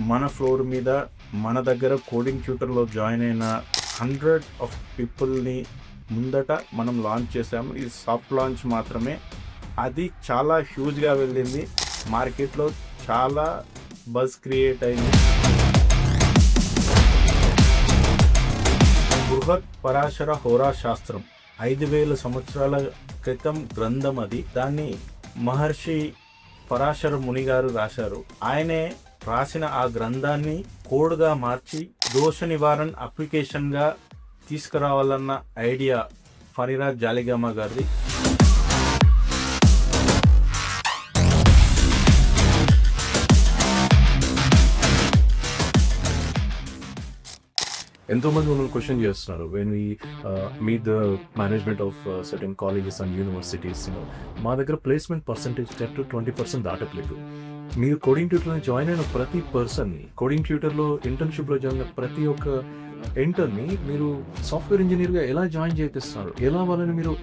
మన ఫ్లోర్ మీద మన దగ్గర కోడింగ్ ట్యూటర్లో జాయిన్ అయిన 100 ఆఫ్ పీపుల్ని ముందట మనం లాంచ్ చేసాము. ఇది సాఫ్ట్ లాంచ్ మాత్రమే. అది చాలా హ్యూజ్గా వెళ్ళింది, మార్కెట్లో చాలా బజ్ క్రియేట్ అయింది. బృహత్ పరాశర హోరా శాస్త్రం 5000 సంవత్సరాల క్రితం గ్రంథం అది. దాన్ని మహర్షి పరాశర ముని గారు రాశారు. ఆయనే రాసిన ఆ గ్రంథాన్ని కోడ్గా మార్చి దోష నివారణ అప్లికేషన్గా తీసుకురావాలన్న ఐడియా ఫణిరాజ్ జాలిగామా గారిది. ఎంతోమంది మమ్మల్ని క్వశ్చన్ చేస్తున్నారు when we meet the management of certain colleges and universities. మా దగ్గర ప్లేస్మెంట్ పర్సంటేజ్ 10-20% దాటట్లేదు. మీరు కోడింగ్ ట్యూటర్లో జాయిన్ అయిన ప్రతి పర్సన్ని, కోడింగ్ ట్యూటర్లో ఇంటర్న్షిప్లో జాయిన్ అయిన ప్రతి ఒక్క ఇంటర్ని మీరు సాఫ్ట్వేర్ ఇంజనీర్గా ఎలా జాయిన్ చేపిస్తున్నారు, ఎలా వాళ్ళని మీరు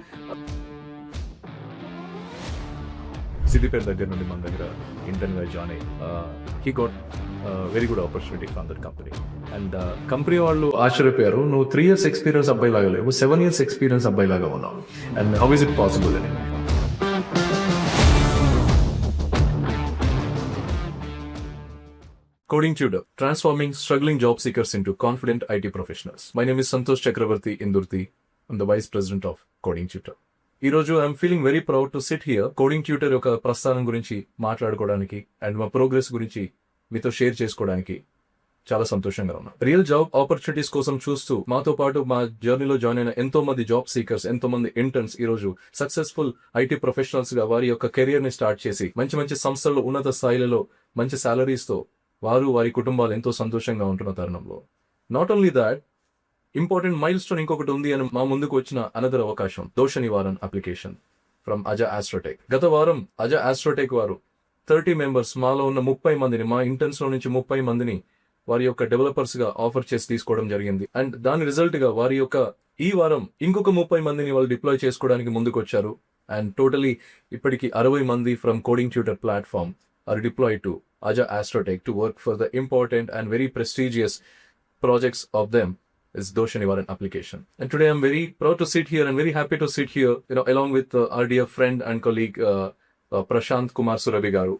సిద్దిపేట దగ్గర నుండి మన దగ్గర ఇంటర్న్గా జాయిన్ అయ్యి he got very good opportunity from that company. And company వాళ్ళు ఆశ్చర్యపోయారు, నువ్వు 3 years ఎక్స్పీరియన్స్ అబ్బాయి లాగా లేవు, 7 years ఎక్స్పీరియన్స్ అబ్బాయి లాగా ఉన్నావు. And how is it possible అని. Coding Tutor, transforming struggling job seekers into confident IT professionals. My name is Santosh Chakravarti Indurti. I'm the Vice President of Coding Tutor. ఈ రోజు I'm feeling very proud to SIT here. Coding tutor యొక్క ప్రస్థానం గురించి మాట్లాడుకోవడానికి and మా progress గురించి మీతో share చేసుకోవడానికి చాలా సంతోషంగా ఉన్నాం. రియల్ జాబ్ ఆపర్చునిటీస్ కోసం చూస్తూ మాతో పాటు మా జర్నీలో జాయిన్ అయిన ఎంతో మంది జాబ్ సీకర్స్, ఎంతో మంది ఇంటర్న్స్ ఈ రోజు సక్సెస్ఫుల్ ఐటీ ప్రొఫెషనల్స్ గా వారి యొక్క కెరియర్ ని స్టార్ట్ చేసి మంచి మంచి సంస్థల్లో ఉన్నత స్థాయిలలో మంచి సాలరీస్ తో వారు వారి కుటుంబాలు ఎంతో సంతోషంగా ఉంటున్న తరుణంలో not only that, important mile stone ఇంకొకటి ఉంది అని మా ముందుకు వచ్చిన అనదర్ అవకాశం, దోష నివారణ అప్లికేషన్ ఫ్రమ్ అజా ఆస్ట్రోటెక్. గత వారం అజా ఆస్ట్రోటెక్ వారు 30 మెంబర్స్, మాలో ఉన్న 30 మందిని, మా ఇంటర్న్స్ లో నుంచి 30 మందిని వారి యొక్క డెవలపర్స్ గా ఆఫర్ చేసి తీసుకోవడం జరిగింది. అండ్ దాని రిజల్ట్ గా వారి యొక్క ఈ వారం ఇంకొక 30 మందిని వాళ్ళు డిప్లాయ్ చేసుకోవడానికి ముందుకు వచ్చారు. అండ్ టోటలీ ఇప్పటికి 60 మంది from coding tutor platform are deployed to Aja Astrotech to work for the important and very prestigious projects of them is Dosha Nivaran application. And today I'm very proud to sit here and very happy to sit here, along with our dear friend and colleague Prashant Kumar Surabhi garu.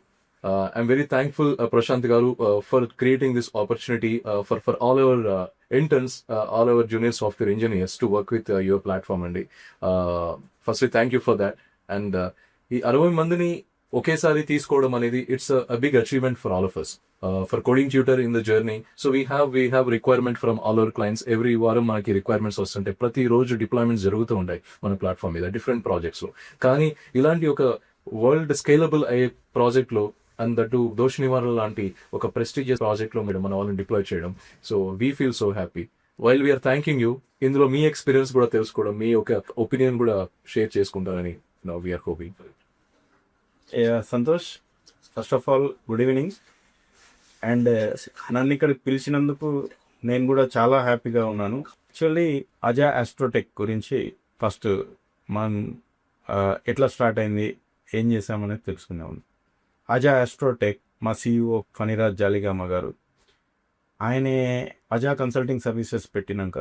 I'm very thankful Prashant garu for creating this opportunity for all our interns, all our junior software engineers to work with your platform. And firstly thank you for that. And ఈ 60 మందిని ఒకేసారి తీసుకోవడం అనేది it's a big achievement for all of us for coding tutor in the journey. So we have requirement from all our clients. Every వారం మనకి requirements వస్తుంటాయి, ప్రతి రోజు డిప్లాయ్మెంట్స్ జరుగుతూ ఉంటాయి మన ప్లాట్ఫామ్ మీద డిఫరెంట్ ప్రాజెక్ట్స్ లో. కానీ ఇలాంటి ఒక వరల్డ్ స్కేలబుల్ అయ్యే ప్రాజెక్ట్ లో అండ్ దట్ దోష నివారణ లాంటి ఒక ప్రెస్టీజియస్ ప్రాజెక్ట్ లో మీరు మన వాళ్ళని డిప్లాయ్ చేయడం, so we feel so happy. While we are thanking you, ఇందులో మీ ఎక్స్పీరియన్స్ కూడా తెలుసుకోవడం, మీ యొక్క ఒపీనియన్ కూడా షేర్ చేసుకుంటారని we are hoping. Santosh, first of all good evening. And నన్ను ఇక్కడికి పిలిచినందుకు నేను కూడా చాలా హ్యాపీగా ఉన్నాను. యాక్చువల్లీ అజా ఆస్ట్రోటెక్ గురించి ఫస్ట్ మనం ఎట్లా స్టార్ట్ అయింది, ఏం చేసామనేది తెలుసుకున్నాము. అజా ఆస్ట్రోటెక్ మా CEO ఫణిరాజ్ జాలిగామా గారు, ఆయనే అజా కన్సల్టింగ్ సర్వీసెస్ పెట్టినాక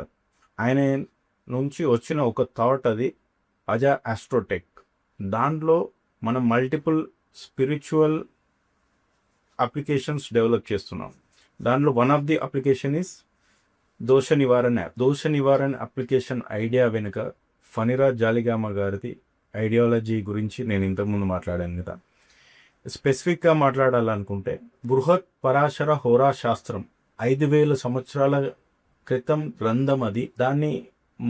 ఆయన నుంచి వచ్చిన ఒక థాట్ అది అజా ఆస్ట్రోటెక్. దాంట్లో మనం మల్టిపుల్ స్పిరిచువల్ అప్లికేషన్స్ డెవలప్ చేస్తున్నాం. దాంట్లో one of the application is దోష నివారణ యాప్. దోష నివారణ అప్లికేషన్ ఐడియా వెనుక ఫణిరాజ్ జాలిగామా గారిది ఐడియాలజీ గురించి నేను ఇంతకుముందు మాట్లాడాను కదా. స్పెసిఫిక్గా మాట్లాడాలనుకుంటే బృహత్ పరాశర హోరా శాస్త్రం 5000 సంవత్సరాల క్రితం గ్రంథం అది. దాన్ని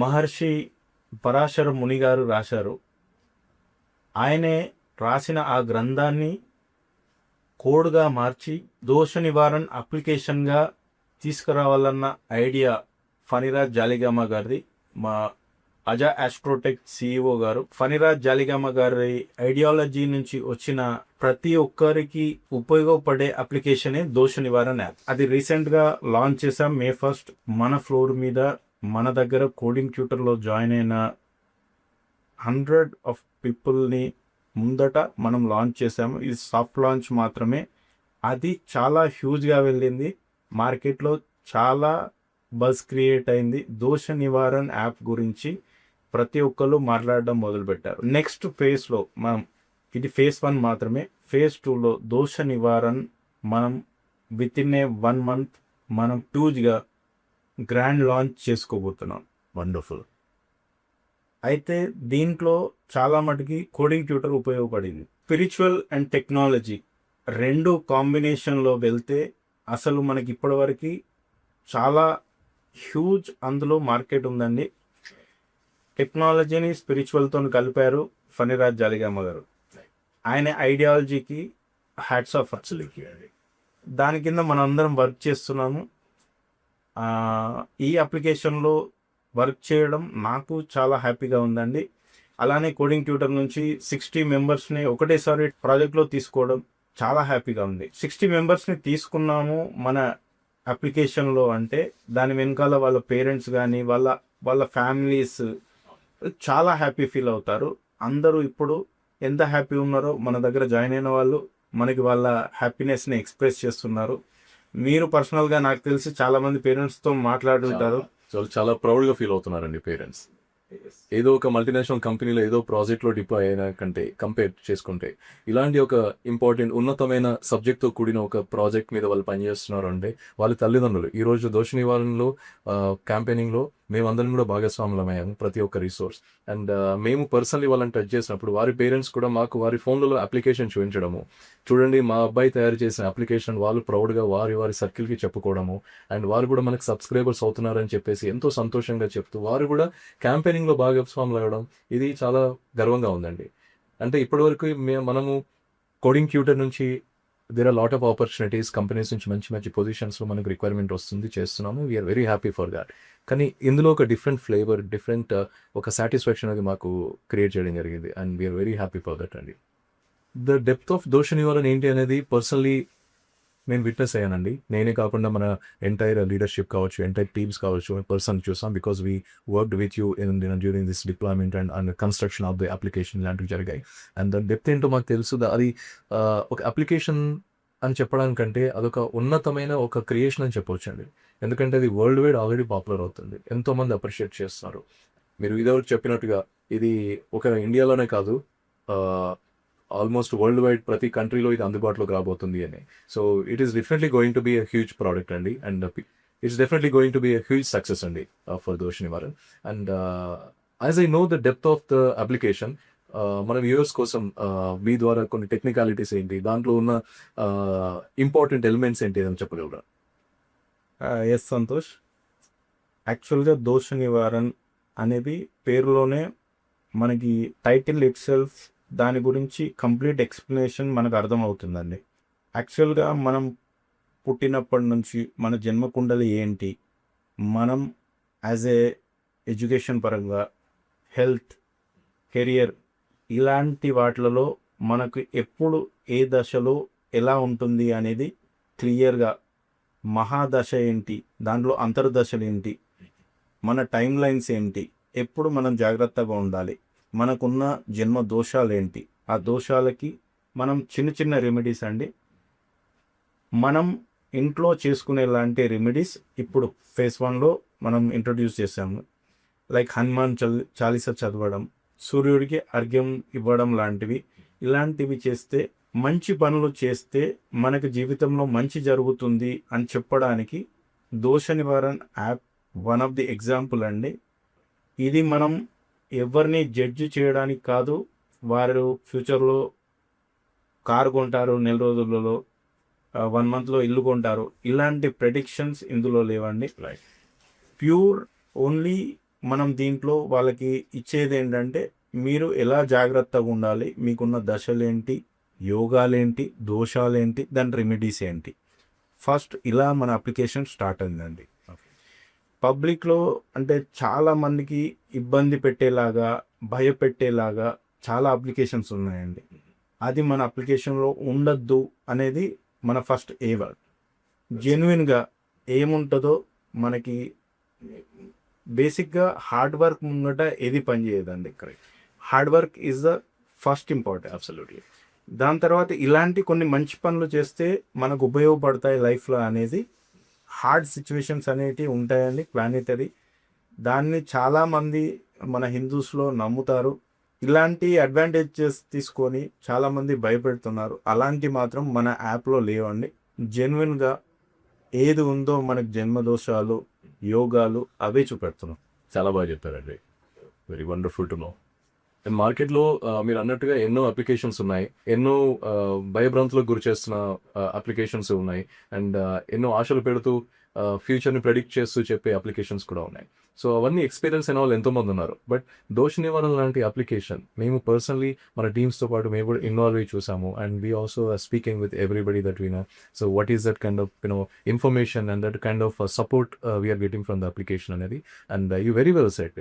మహర్షి పరాశర ముని గారు రాశారు. ఆయనే రాసిన ఆ గ్రంథాన్ని కోడ్గా మార్చి దోష నివారణ అప్లికేషన్గా తీసుకురావాలన్న ఐడియా ఫణిరాజ్ జాలిగామా గారిది. మా అజా ఆస్ట్రోటెక్ CEO గారు ఫణిరాజ్ జాలిగామా గారి ఐడియాలజీ నుంచి వచ్చిన ప్రతి ఒక్కరికి ఉపయోగపడే అప్లికేషనే దోష నివారణ యాప్. అది రీసెంట్గా లాంచ్ చేసాం May 1st. మన ఫ్లోర్ మీద మన దగ్గర కోడింగ్ ట్యూటర్లో జాయిన్ అయిన 100 ఆఫ్ పీపుల్ని ముందట మనం లాంచ్ చేసాము. ఇది సాఫ్ట్ లాంచ్ మాత్రమే. అది చాలా హ్యూజ్గా వెళ్ళింది, మార్కెట్లో చాలా బజ్ క్రియేట్ అయింది. దోష నివారణ యాప్ గురించి ప్రతి ఒక్కరు మాట్లాడడం మొదలుపెట్టారు. నెక్స్ట్ ఫేజ్లో మనం, ఇది ఫేజ్ 1 మాత్రమే, ఫేజ్ 2లో దోష నివారణ మనం విత్ ఇన్ ఏ 1 month మనం హ్యూజ్గా గ్రాండ్ లాంచ్ చేసుకోబోతున్నాం. వండర్ఫుల్. అయితే దీంట్లో చాలా మటుకి కోడింగ్ ట్యూటర్ ఉపయోగపడింది. స్పిరిచువల్ అండ్ టెక్నాలజీ రెండు కాంబినేషన్లో వెళ్తే అసలు మనకి ఇప్పటివరకు చాలా హ్యూజ్ అందులో మార్కెట్ ఉందండి. టెక్నాలజీని స్పిరిచువల్తో కలిపారు ఫణిరాజ్ జాలిగామ గారు. ఆయన ఐడియాలజీకి హ్యాట్స్ ఆఫ్. దాని కింద మనం అందరం వర్క్ చేస్తున్నాము. ఈ అప్లికేషన్లో వర్క్ చేయడం నాకు చాలా హ్యాపీగా ఉందండి. అలానే కోడింగ్ ట్యూటర్ నుంచి 60 మెంబర్స్ని ఒకటేసారి ప్రాజెక్ట్లో తీసుకోవడం చాలా హ్యాపీగా ఉంది. 60 మెంబర్స్ని తీసుకున్నాము మన అప్లికేషన్లో అంటే దాని వెనకాల వాళ్ళ పేరెంట్స్ కానీ వాళ్ళ ఫ్యామిలీస్ చాలా హ్యాపీ ఫీల్ అవుతారు. అందరూ ఇప్పుడు ఎంత హ్యాపీ ఉన్నారో మన దగ్గర జాయిన్ అయిన వాళ్ళు మనకి వాళ్ళ హ్యాపీనెస్ని ఎక్స్ప్రెస్ చేస్తున్నారు. మీరు పర్సనల్గా నాకు తెలిసి చాలామంది పేరెంట్స్తో మాట్లాడుంటారు. చాలా ప్రౌడ్గా ఫీల్ అవుతున్నారండి పేరెంట్స్. ఏదో ఒక మల్టీనేషనల్ కంపెనీలో ఏదో ప్రాజెక్ట్లో డిప్లాయ్ అయినా కంటే కంపేర్ చేసుకుంటే ఇలాంటి ఒక ఇంపార్టెంట్ ఉన్నతమైన సబ్జెక్ట్తో కూడిన ఒక ప్రాజెక్ట్ మీద వాళ్ళు పనిచేస్తున్నారు అంటే వాళ్ళ తల్లిదండ్రులు ఈరోజు దోష నివారణలో క్యాంపెయినింగ్లో మేమందరం కూడా భాగస్వాములమయ్యాము, ప్రతి ఒక్క రిసోర్స్. అండ్ మేము పర్సనలీ వాళ్ళని టచ్ చేసినప్పుడు వారి పేరెంట్స్ కూడా మాకు వారి ఫోన్లలో అప్లికేషన్ చూపించడము, చూడండి మా అబ్బాయి తయారు చేసిన అప్లికేషన్ వాళ్ళు ప్రౌడ్గా వారి సర్కిల్కి చెప్పుకోవడము, అండ్ వారు కూడా మనకు సబ్స్క్రైబర్స్ అవుతున్నారని చెప్పేసి ఎంతో సంతోషంగా చెప్తూ వారు కూడా క్యాంపెయినింగ్లో భాగస్వాములు అవ్వడం, ఇది చాలా గర్వంగా ఉందండి. అంటే ఇప్పటివరకు మనము కోడింగ్ ట్యూటర్ నుంచి there are lot of opportunities, companies నుంచి మంచి పొజిషన్స్లో మనకు రిక్వైర్మెంట్ వస్తుంది, చేస్తున్నాము. We are very happy for that. కానీ ఇందులో ఒక డిఫరెంట్ ఫ్లేవర్, డిఫరెంట్ ఒక సాటిస్ఫాక్షన్ అది మాకు క్రియేట్ చేయడం జరిగింది. And we are very happy for that అండి. ద డెప్త్ ఆఫ్ దోష నివారణ ఏంటి అనేది పర్సనలీ నేను విట్నెస్ అయ్యానండి. నేనే కాకుండా మన ఎంటైర్ లీడర్షిప్ కావచ్చు, ఎంటైర్ టీమ్స్ కావచ్చు, పర్సన్ చూసాం. Because we worked with you during this deployment and construction of the application ఇలాంటివి జరిగాయి. అండ్ ద డెప్త్ ఏంటో మాకు తెలుసు. అది ఒక అప్లికేషన్ అని చెప్పడానికంటే అదొక ఉన్నతమైన ఒక క్రియేషన్ అని చెప్పవచ్చు అండి. ఎందుకంటే అది వరల్డ్ వైడ్ ఆల్రెడీ పాపులర్ అవుతుంది, ఎంతోమంది అప్రిషియేట్ చేస్తున్నారు. మీరు ఇదివరకు చెప్పినట్టుగా ఇది ఒక ఇండియాలోనే కాదు, ఆల్మోస్ట్ వరల్డ్ వైడ్ ప్రతి కంట్రీలో ఇది అందుబాటులోకి రాబోతుంది అని. So it is definitely going to be a huge product అండి. And it's definitely going to be a huge success అండి ఫర్ దోష నివారణ. And as I know the depth of the application, మన వ్యూవర్స్ కోసం మీ ద్వారా కొన్ని టెక్నికాలిటీస్ ఏంటి, దాంట్లో ఉన్న ఇంపార్టెంట్ ఎలిమెంట్స్ ఏంటి అని చెప్పగలరా? ఎస్ సంతోష్, యాక్చువల్గా దోష నివారణ అనేది పేరులోనే మనకి టైటిల్ ఇట్ సెల్ఫ్ దాని గురించి కంప్లీట్ ఎక్స్ప్లెనేషన్ మనకు అర్థమవుతుందండి. యాక్చువల్గా మనం పుట్టినప్పటి నుంచి మన జన్మకుండలి ఏంటి, మనం యాజ్ ఏ ఎడ్యుకేషన్ పరంగా, హెల్త్, కెరియర్, ఇలాంటి వాటిలలో మనకు ఎప్పుడు ఏ దశలో ఎలా ఉంటుంది అనేది క్లియర్గా, మహాదశ ఏంటి, దాంట్లో అంతర్దశలు ఏంటి, మన టైం లైన్స్ ఏంటి, ఎప్పుడు మనం జాగ్రత్తగా ఉండాలి, మనకున్న జన్మ దోషాలు ఏంటి, ఆ దోషాలకి మనం చిన్న రెమెడీస్ అండి మనం ఇంట్లో చేసుకునే లాంటి రెమెడీస్ ఇప్పుడు ఫేజ్ 1లో మనం ఇంట్రొడ్యూస్ చేసాము. లైక్ హనుమాన్ చాలీసా చదవడం, సూర్యుడికి అర్ఘ్యం ఇవ్వడం లాంటివి. ఇలాంటివి చేస్తే, మంచి పనులు చేస్తే మనకు జీవితంలో మంచి జరుగుతుంది అని చెప్పడానికి దోష నివారణ app one of the example అండి. ఇది మనం ఎవరిని జడ్జి చేయడానికి కాదు. వారు ఫ్యూచర్లో కారు కొంటారు, నెల రోజులలో 1 monthలో ఇల్లు కొంటారు, ఇలాంటి ప్రెడిక్షన్స్ ఇందులో లేవండి. ప్యూర్ ఓన్లీ మనం దీంట్లో వాళ్ళకి ఇచ్చేది ఏంటంటే మీరు ఎలా జాగ్రత్తగా ఉండాలి, మీకున్న దశలేంటి, యోగాలేంటి, దోషాలేంటి, దాని రెమెడీస్ ఏంటి. ఫస్ట్ ఇలా మన అప్లికేషన్ స్టార్ట్ అయిందండి. పబ్లిక్లో అంటే చాలా మందికి ఇబ్బంది పెట్టేలాగా, భయపెట్టేలాగా చాలా అప్లికేషన్స్ ఉన్నాయండి. అది మన అప్లికేషన్లో ఉండద్దు అనేది మన ఫస్ట్ ఎయిమ్. జెన్యున్గా ఏముంటుందో మనకి బేసిక్గా హార్డ్ వర్క్ ముంగట ఏది పనిచేయదండి. Correct, hard work is the first important. Absolutely. దాని తర్వాత ఇలాంటి కొన్ని మంచి పనులు చేస్తే మనకు ఉపయోగపడతాయి లైఫ్లో అనేది హార్డ్ సిచ్యువేషన్స్ అనేటివి ఉంటాయండి ప్లానెటరీ. దాన్ని చాలామంది మన హిందూస్లో నమ్ముతారు. ఇలాంటి అడ్వాంటేజెస్ తీసుకొని చాలామంది భయపెడుతున్నారు. అలాంటి మాత్రం మన యాప్లో లేవండి. జెన్యున్గా ఏది ఉందో మనకు జన్మదోషాలు, యోగాలు అవే చూపెడుతున్నాం. చాలా బాగా చెప్పారండి. Very wonderful to know. And మార్కెట్లో మీరు అన్నట్టుగా ఎన్నో అప్లికేషన్స్ ఉన్నాయి, ఎన్నో భయభ్రాంతులకు గురి చేస్తున్న అప్లికేషన్స్ ఉన్నాయి, అండ్ ఎన్నో ఆశలు పెడుతూ ఫ్యూచర్ని ప్రెడిక్ట్ చేస్తూ చెప్పే అప్లికేషన్స్ కూడా ఉన్నాయి. సో అవన్నీ ఎక్స్పీరియన్స్ అయిన వాళ్ళు ఎంతోమంది ఉన్నారు. బట్ దోష నివారణ లాంటి అప్లికేషన్ మేము పర్సనలీ మన టీమ్స్తో పాటు మేము కూడా ఇన్వాల్వ్ అయ్యి చూసాము. And we also speaking with everybody that we know. So what is that kind of information and that kind of support we are getting from the application అనేది. And you very well said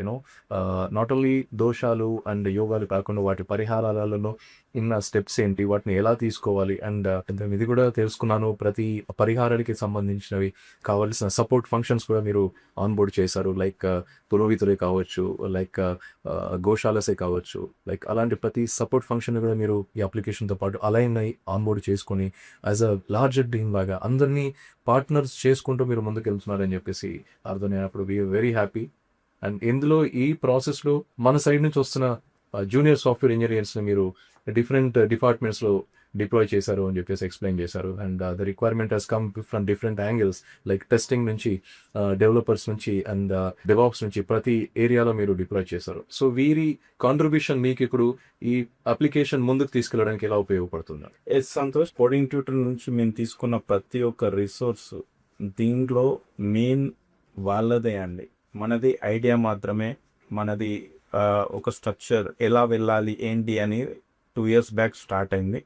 not only దోషాలు and యోగాలు కాకుండా వాటి పరిహారాలలో ఉన్న steps ఏంటి, వాటిని ఎలా తీసుకోవాలి, అండ్ ఇది కూడా తెలుసుకున్నాను. ప్రతి పరిహారానికి సంబంధించినవి కావాల్సిన సపోర్ట్ ఫంక్షన్స్ కూడా మీరు ఆన్బోర్డ్ చేశారు. లైక్ పురోహితులే కావచ్చు, లైక్ గోశాలసే కావచ్చు, లైక్ అలాంటి ప్రతి సపోర్ట్ ఫంక్షన్ కూడా మీరు ఈ అప్లికేషన్తో పాటు అలైన్ అయ్యి ఆన్బోర్డ్ చేసుకొని యాజ్ అ లార్జర్ టీమ్ లాగా అందరినీ పార్ట్నర్స్ చేసుకుంటూ మీరు ముందుకు వెళ్తున్నారని చెప్పేసి అర్థమైనప్పుడు వీఆర్ వెరీ హ్యాపీ. అండ్ ఇందులో ఈ ప్రాసెస్లో మన సైడ్ నుంచి వస్తున్న జూనియర్ సాఫ్ట్వేర్ ఇంజనీర్స్ని మీరు డిఫరెంట్ డిపార్ట్మెంట్స్లో డిప్లాయ్ చేశారు అని చెప్పేసి ఎక్స్ప్లెయిన్ చేశారు. And the requirement he's come from different angles, like testing నుంచి, డెవలపర్స్ నుంచి, అండ్ డెవాప్స్ నుంచి ప్రతి ఏరియాలో మీరు డిప్లాయ్ చేశారు. సో వీరి కాంట్రిబ్యూషన్ మీకు ఇప్పుడు ఈ అప్లికేషన్ ముందుకు తీసుకెళ్ళడానికి ఎలా ఉపయోగపడుతుంది? ఎస్ సంతోష్, కోడింగ్ ట్యూటర్ నుంచి మేము తీసుకున్న ప్రతి ఒక్క రిసోర్స్ దీంట్లో మెయిన్ వాళ్ళదే అండి. మనది ఐడియా మాత్రమే, మనది ఒక స్ట్రక్చర్ ఎలా వెళ్ళాలి ఏంటి అని 2 years బ్యాక్ స్టార్ట్ అయింది.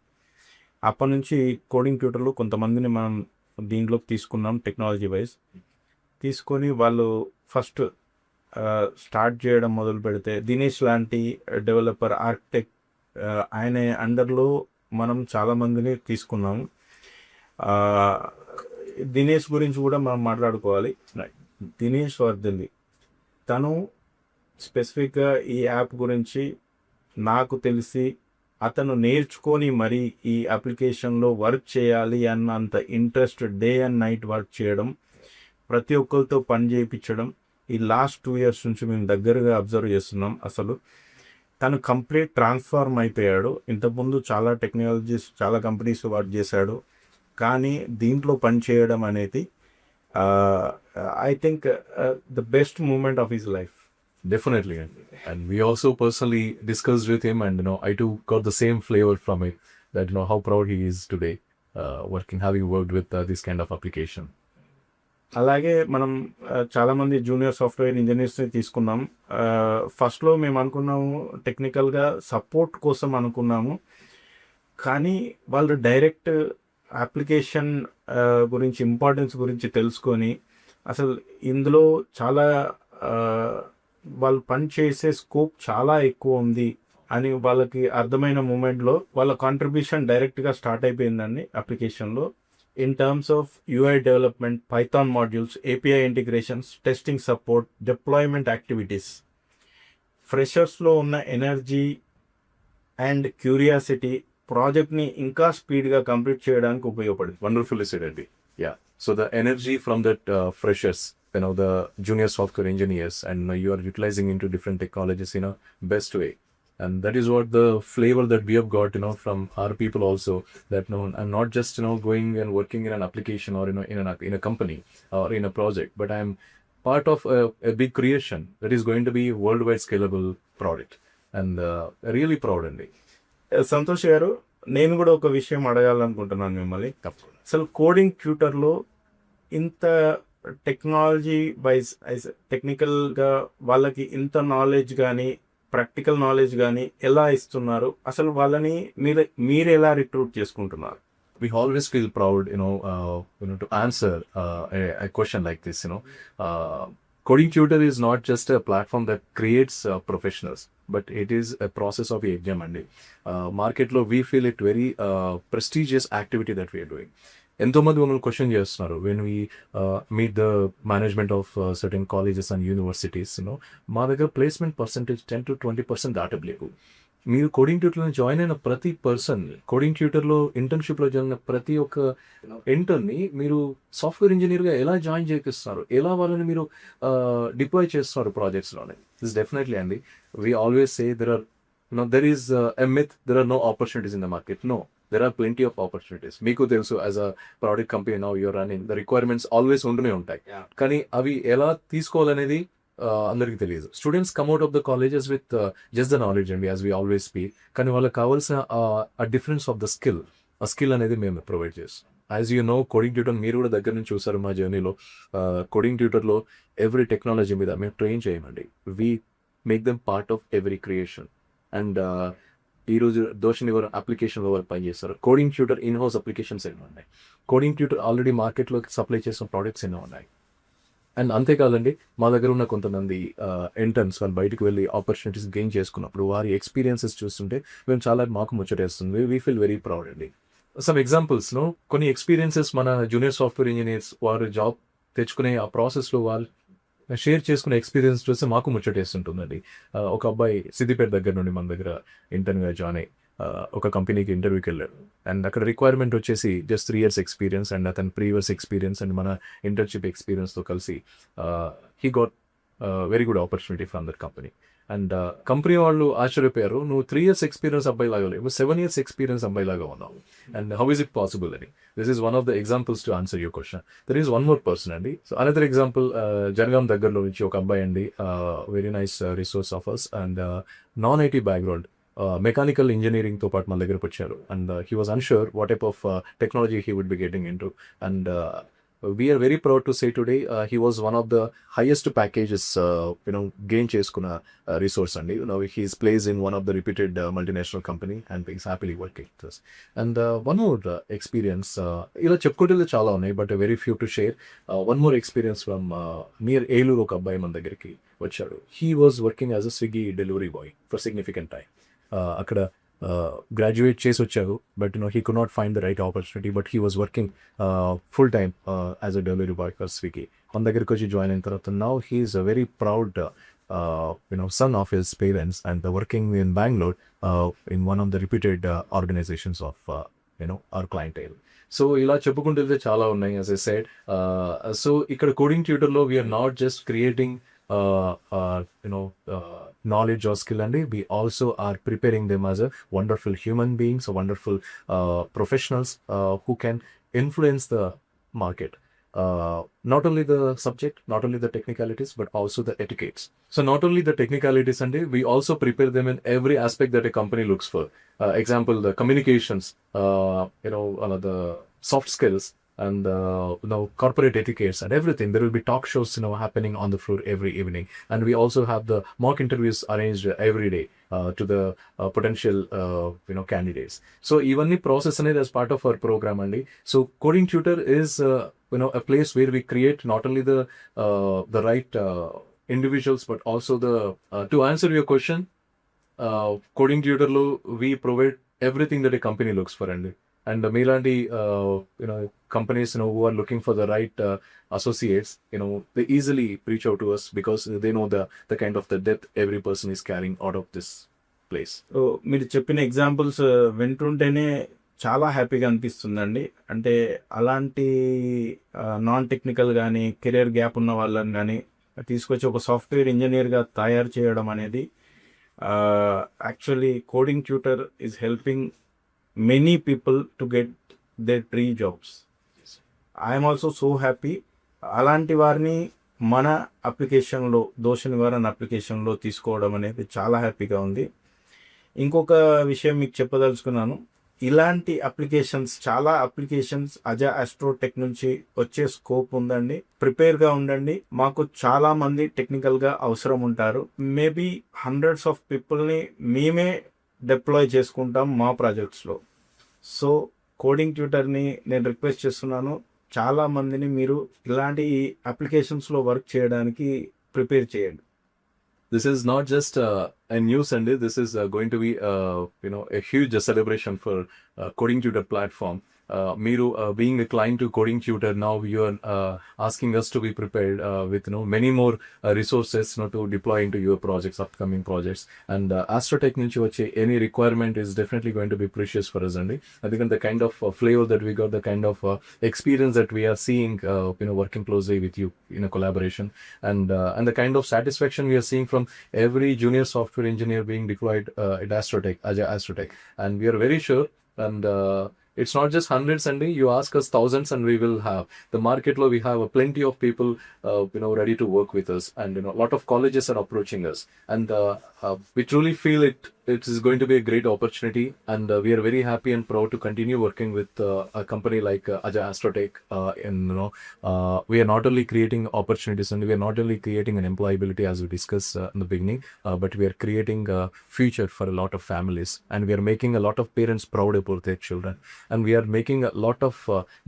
అప్పటి నుంచి కోడింగ్ ట్యూటర్లు కొంతమందిని మనం దీంట్లోకి తీసుకున్నాం. టెక్నాలజీ వైజ్ తీసుకొని వాళ్ళు ఫస్ట్ స్టార్ట్ చేయడం మొదలు పెడితే దినేష్ లాంటి డెవలపర్, ఆర్కిటెక్ట్, ఆయన అండర్లో మనం చాలామందిని తీసుకున్నాము. దినేష్ గురించి కూడా మనం మాట్లాడుకోవాలి. దినేష్ వర్ధిల్లి తను స్పెసిఫిక్గా ఈ యాప్ గురించి నాకు తెలిసి అతను నేర్చుకొని మరి ఈ అప్లికేషన్లో వర్క్ చేయాలి అన్నంత interest, day and night work చేయడం, ప్రతి ఒక్కరితో పని చేయించడం, ఈ లాస్ట్ 2 years నుంచి మేము దగ్గరగా అబ్జర్వ్ చేస్తున్నాం. అసలు తను కంప్లీట్ ట్రాన్స్ఫార్మ్ అయిపోయాడు. ఇంతకుముందు చాలా టెక్నాలజీస్, చాలా కంపెనీస్ వర్క్ చేశాడు, కానీ దీంట్లో పని చేయడం అనేది I think the best moment of his life. Definitely. And we also personally discussed with him, and I too got the same flavor from it, that how proud he is today having worked with this kind of application. అలాగే మనం చాలామంది junior software ఇంజనీర్స్ని తీసుకున్నాం. ఫస్ట్లో మేము అనుకున్నాము టెక్నికల్గా support కోసం అనుకున్నాము, కానీ వాళ్ళు డైరెక్ట్ అప్లికేషన్ గురించి, ఇంపార్టెన్స్ గురించి తెలుసుకొని అసలు ఇందులో చాలా వాళ్ళు పని చేసే స్కోప్ చాలా ఎక్కువ ఉంది అని వాళ్ళకి అర్థమైన మూమెంట్లో వాళ్ళ కాంట్రిబ్యూషన్ డైరెక్ట్గా స్టార్ట్ అయిపోయిందండి అప్లికేషన్లో. In terms of UI development, Python modules, API integrations, testing support, deployment activities, ఫ్రెషర్స్లో ఉన్న ఎనర్జీ అండ్ క్యూరియాసిటీ ప్రాజెక్ట్ని ఇంకా స్పీడ్గా కంప్లీట్ చేయడానికి ఉపయోగపడింది. Wonderfully said, Andy. Yeah. So the energy from that freshers, the junior software engineers, and you are utilizing into different technologies in a best way. And that is what the flavor that we have got, from our people also, that I'm not just, going and working in an application or, in a company or in a project, but I'm part of a big creation that is going to be worldwide scalable product. And really proud, Andy. Santosh గారు, నేను కూడా ఒక విషయం అడగాలనుకుంటున్నాను మిమ్మల్ని. అసలు coding ట్యూటర్లో ఇంత technology wise, టెక్నికల్గా వాళ్ళకి ఇంత నాలెడ్జ్ కానీ, ప్రాక్టికల్ నాలెడ్జ్ కానీ ఎలా ఇస్తున్నారు? అసలు వాళ్ళని మీరు ఎలా రిక్రూట్ చేసుకుంటున్నారు? We always feel proud, to answer a question like this. Coding Tutor is not just a platform that creates professionals, but it is a process of exam. And market lo we feel it very prestigious activity that we are doing. ఎంతోమంది మమ్మల్ని question చేస్తున్నారు when we meet the management of certain colleges and universities. మా దగ్గర placement percentage 10 to 20% దాటలేదు. మీరు coding ట్యూటర్లో join అయిన ప్రతి person, coding ట్యూటర్లో ఇంటర్న్షిప్లో join అయిన ప్రతి ఒక్క ఇంటర్న్ని మీరు సాఫ్ట్వేర్ ఇంజనీర్గా ఎలా జాయిన్ చేపిస్తారు, ఎలా వాళ్ళని మీరు డిప్లాయ్ చేస్తారు ప్రాజెక్ట్స్లోనే. దిస్ డెఫినెట్లీ అండి. We always say there is a myth, there are no opportunities in the market. No, there are plenty of opportunities. మీకు తెలుసు, as a product company now you're running, the requirements always ఉంటూనే ఉంటాయి. కానీ అవి ఎలా తీసుకోవాలనేది అందరికీ తెలియదు. Students come out of the colleges with just the knowledge అండి, యాజ్ వీ ఆల్వేస్ స్పీక్. కానీ వాళ్ళకి కావాల్సిన ఆ డిఫరెన్స్ ఆఫ్ ద స్కిల్, ఆ స్కిల్ అనేది మేము ప్రొవైడ్ చేస్తాం. As you know, coding tutor మీరు కూడా దగ్గర నుంచి చూసారు మా జర్నీలో. కోడింగ్ ట్యూటర్లో ఎవ్రీ టెక్నాలజీ మీద మేము ట్రైన్ చేయమండి. We make them part of every creation. And ఈరోజు దోష నివారణ అప్లికేషన్లో వాళ్ళు పనిచేస్తారు. Coding tutor in house applications ఎన్నో ఉన్నాయి. కోడింగ్ ట్యూటర్ ఆల్రెడీ మార్కెట్లో సప్లై చేసిన ప్రోడక్ట్స్ ఎన్నో ఉన్నాయి. అండ్ అంతేకాదండి, మా దగ్గర ఉన్న కొంతమంది ఇంటర్న్స్ వాళ్ళు బయటకు వెళ్ళి ఆపర్చునిటీస్ గెయిన్ చేసుకున్నప్పుడు వారి ఎక్స్పీరియన్సెస్ చూస్తుంటే మేము చాలా మాకు ముచ్చటేస్తుంది. వీ ఫీల్ వెరీ ప్రౌడ్ అండి. సమ్ ఎగ్జాంపుల్స్ను, కొన్ని ఎక్స్పీరియన్సెస్ మన జూనియర్ సాఫ్ట్వేర్ ఇంజనీర్స్ వారు జాబ్ తెచ్చుకునే ఆ ప్రాసెస్లో వాళ్ళు షేర్ చేసుకునే ఎక్స్పీరియన్స్ చూస్తే మాకు ముచ్చటేస్తుంటుందండి. ఒక అబ్బాయి సిద్దిపేట దగ్గర నుండి మన దగ్గర ఇంటర్న్గా జాయిన్ అయ్యి ఒక కంపెనీకి ఇంటర్వ్యూకి వెళ్ళాడు. అండ్ అక్కడ రిక్వైర్మెంట్ వచ్చేసి జస్ట్ 3 years ఎక్స్పీరియన్స్ అండ్ అతని ప్రీవియస్ ఎక్స్పీరియన్స్ అండ్ మన ఇంటర్న్షిప్ ఎక్స్పీరియన్స్తో కలిసి he got very good opportunity from that company. And company వాళ్ళు ఆశ్చర్యపోయారు, నువ్వు 3 years ఎక్స్పీరియన్స్ అబ్బాయిలాగా లేవు, 7 years ఎక్స్పీరియన్స్ అబ్బాయిలాగా ఉన్నావు. And how is it possible అని. This is one of the examples to answer your question. There is one more person అండి. So another example, Jangaon దగ్గరలో నుంచి ఒక అబ్బాయి అండి, very nice resource of us and non IT background, mechanical ఇంజనీరింగ్తో పాటు మన దగ్గరకు వచ్చారు. And he was unsure what type of technology he would be getting into. And we are very proud to say today he was one of the highest packages gain cheskuna resource andi. He is placed in one of the reputed multinational company and is happily working with us. And one more experience ila chepkote chaala unnai but very few to share. One more experience from near Eluru oka abbayi man దగ్గరికి వచ్చాడు. He was working as a Swiggy delivery boy for significant time. అక్కడ graduate చేసి వచ్చారు, but he could not find the right opportunity, but he was working full time as a delivery boy for Swiggy. మన దగ్గరికి వచ్చి join అయిన తర్వాత now he is a very proud son of his parents and working in Bengaluru in one of the reputed organisations of our clientele. So ఇలా చెప్పుకుంటే చాలా ఉన్నాయి, as I said. So ఇక్కడ కోడింగ్ ట్యూటర్లో we're not just creating knowledge or skill, and we also are preparing them as a wonderful human beings, so wonderful professionals who can influence the market. Not only the subject, not only the technicalities, but also the etiquettes. So not only the technicalities, and we also prepare them in every aspect that a company looks for. Example, the communications, the soft skills, and corporate etiquettes and everything. There will be talk shows happening on the floor every evening, and we also have the mock interviews arranged every day to the potential candidates. So even the process as part of our program only. So Coding Tutor is a place where we create not only the right individuals, but also the to answer your question, Coding Tutor lo we provide everything that a company looks for, and మీలాంటి companies who are looking for the right associates, they easily reach out to us because they know the kind of the depth every person is carrying out of this place. So మీరు చెప్పిన examples వింటుంటేనే చాలా హ్యాపీగా అనిపిస్తుందండి. అంటే అలాంటి non technical కానీ career gap ఉన్న వాళ్ళని కానీ తీసుకొచ్చి ఒక సాఫ్ట్వేర్ ఇంజనీర్గా తయారు చేయడం అనేది actually coding tutor is helping many people to get their dream jobs. I am also so happy అలాంటి వారిని మన అప్లికేషన్లో, దోష నివారణ అప్లికేషన్లో తీసుకోవడం అనేది చాలా హ్యాపీగా ఉంది. ఇంకొక విషయం మీకు చెప్పదలుచుకున్నాను, ఇలాంటి అప్లికేషన్స్, చాలా అప్లికేషన్స్ ఆస్ట్రోటెక్ నుంచి వచ్చే స్కోప్ ఉందండి. ప్రిపేర్గా ఉండండి. మాకు చాలా మంది టెక్నికల్గా అవసరం ఉంటారు. మేబీ హండ్రెడ్స్ ఆఫ్ పీపుల్ని మేమే డిప్లాయ్ చేసుకుంటాం మా ప్రాజెక్ట్స్లో. సో కోడింగ్ ట్యూటర్ని నేను రిక్వెస్ట్ చేస్తున్నాను, చాలా మందిని మీరు ఇలాంటి అప్లికేషన్స్లో వర్క్ చేయడానికి ప్రిపేర్ చేయండి. This is not just a news Sunday. This is going to be a huge celebration for Coding Tutor platform. మీరు being a client to Coding Tutor, now you are asking us to be prepared with many more resources to deploy into your projects, upcoming projects. And Astrotech నుంచి వచ్చే any requirement is definitely going to be precious for us అండి. ఎందుకంటే the kind of flavor that we got, the kind of experience that we are seeing working closely with you in a collaboration, and the kind of satisfaction we are seeing from every junior software engineer being deployed at Astrotech, Ajay Astrotech. And we are very sure, and it's not just hundreds, and you ask us thousands, and we will have the market lo we have plenty of people ready to work with us, and a lot of colleges are approaching us, and we truly feel it is going to be a great opportunity, and we are very happy and proud to continue working with a company like Ajay Astrotech. And we are not only creating opportunities, and we are not only creating an employability as we discussed in the beginning, but we are creating a future for a lot of families, and we are making a lot of parents proud about their children, and we are making a lot of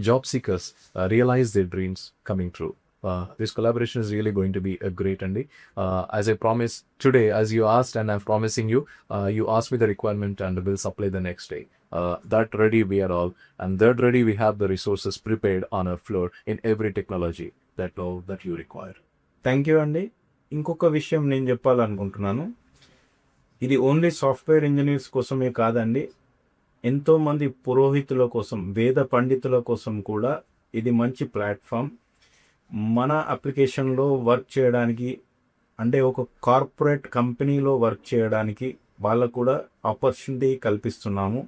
job seekers realize their dreams coming true. This collaboration is really going to be a great, Andy. As I promised today, as you asked, and I'm promising you, you asked me the requirement, and we'll supply the next day. That ready we are all, and that ready we have the resources prepared on our floor in every technology that you require. Thank you అండి. ఇంకొక విషయం నేను చెప్పాలనుకుంటున్నాను. ఇది only software engineers కోసమే కాదండి, ఎంతోమంది పురోహితుల కోసం, వేద పండితుల కోసం కూడా ఇది మంచి ప్లాట్ఫామ్. మన అప్లికేషన్లో వర్క్ చేయడానికి, అంటే ఒక కార్పొరేట్ కంపెనీలో వర్క్ చేయడానికి వాళ్ళకు కూడా ఆపర్చునిటీ కల్పిస్తున్నాము.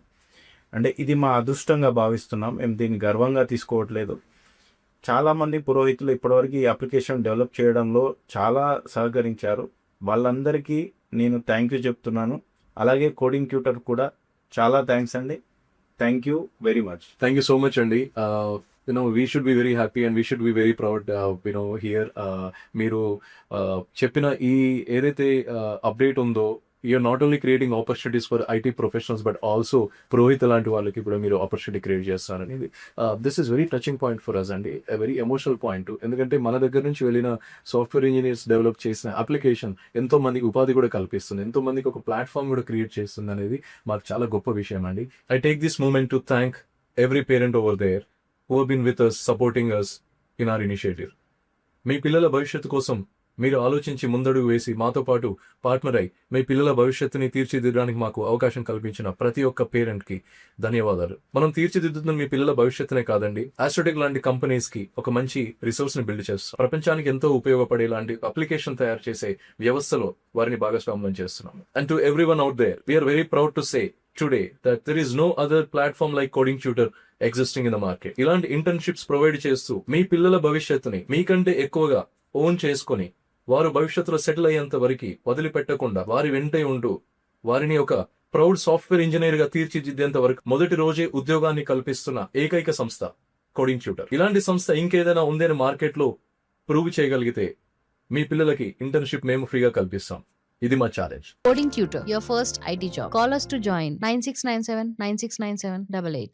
అంటే ఇది మా అదృష్టంగా భావిస్తున్నాం, మేము దీన్ని గర్వంగా తీసుకోవట్లేదు. చాలామంది పురోహితులు ఇప్పటివరకు ఈ అప్లికేషన్ డెవలప్ చేయడంలో చాలా సహకరించారు. వాళ్ళందరికీ నేను థ్యాంక్ యూ చెప్తున్నాను. అలాగే కోడింగ్ ట్యూటర్ కూడా చాలా థ్యాంక్స్ అండి. Thank you very much. Thank you so much, Andy. We should be very happy, and we should be very proud, here. మీరు చెప్పిన ఈ ఏదైతే అప్డేట్ ఉందో, you're not only creating opportunities for IT professionals, but also పురోహిత లాంటి వాళ్ళకి ఇప్పుడు మీరు opportunity create చేస్తారనేది, this is very touching point for us అండి, వెరీ ఎమోషనల్ పాయింట్. ఎందుకంటే మన దగ్గర నుంచి వెళ్ళిన సాఫ్ట్వేర్ ఇంజనీర్స్ డెవలప్ చేసిన అప్లికేషన్ ఎంతో మందికి ఉపాధి కూడా కల్పిస్తుంది, ఎంతో మందికి ఒక ప్లాట్ఫామ్ కూడా క్రియేట్ చేస్తుంది అనేది మాకు చాలా గొప్ప విషయం అండి. I take this moment to thank every parent over there who have been with us, supporting us in our initiative. మీ పిల్లల భవిష్యత్తు కోసం మీరు ఆలోచించి ముందడుగు వేసి మాతో పాటు పార్ట్నర్ అయి మీ పిల్లల భవిష్యత్తుని తీర్చిదిద్దడానికి మాకు అవకాశం కల్పించిన ప్రతి ఒక్క పేరెంట్కి ధన్యవాదాలు. మనం తీర్చిదిద్దుతున్న మీ పిల్లల భవిష్యత్తునే కాదండి, ఆస్ట్రోటెక్ లాంటి కంపెనీస్కి ఒక మంచి రిసోర్స్ని బిల్డ్ చేస్తాం. ప్రపంచానికి ఎంతో ఉపయోగపడే లాంటి అప్లికేషన్ తయారు చేసే వ్యవస్థలో వారిని భాగస్వామ్యం చేస్తున్నాం. And to everyone out there, we are very proud to say today that there is no other platform like Coding Tutor existing in the market. ఇలాంటి ఇంటర్న్షిప్స్ ప్రొవైడ్ చేస్తూ మీ పిల్లల భవిష్యత్తుని మీకంటే ఎక్కువగా ఓన్ చేసుకొని వారు భవిష్యత్తులో సెటిల్ అయ్యేంత వరకు వదిలిపెట్టకుండా వారి వెంటే ఉంటూ వారిని ఒక ప్రౌడ్ సాఫ్ట్వేర్ ఇంజనీర్ గా తీర్చిదిద్దేంత వరకు మొదటి రోజే ఉద్యోగాన్ని కల్పిస్తున్న ఏకైక సంస్థ కోడింగ్ ట్యూటర్. ఇలాంటి సంస్థ ఇంకేదైనా ఉందని మార్కెట్ లో ప్రూవ్ చేయగలిగితే మీ పిల్లలకి ఇంటర్న్షిప్ మేము ఫ్రీగా కల్పిస్తాం. ఇది మా challenge. Coding Tutor, your first IT job. Call us to join 9697 9697 88.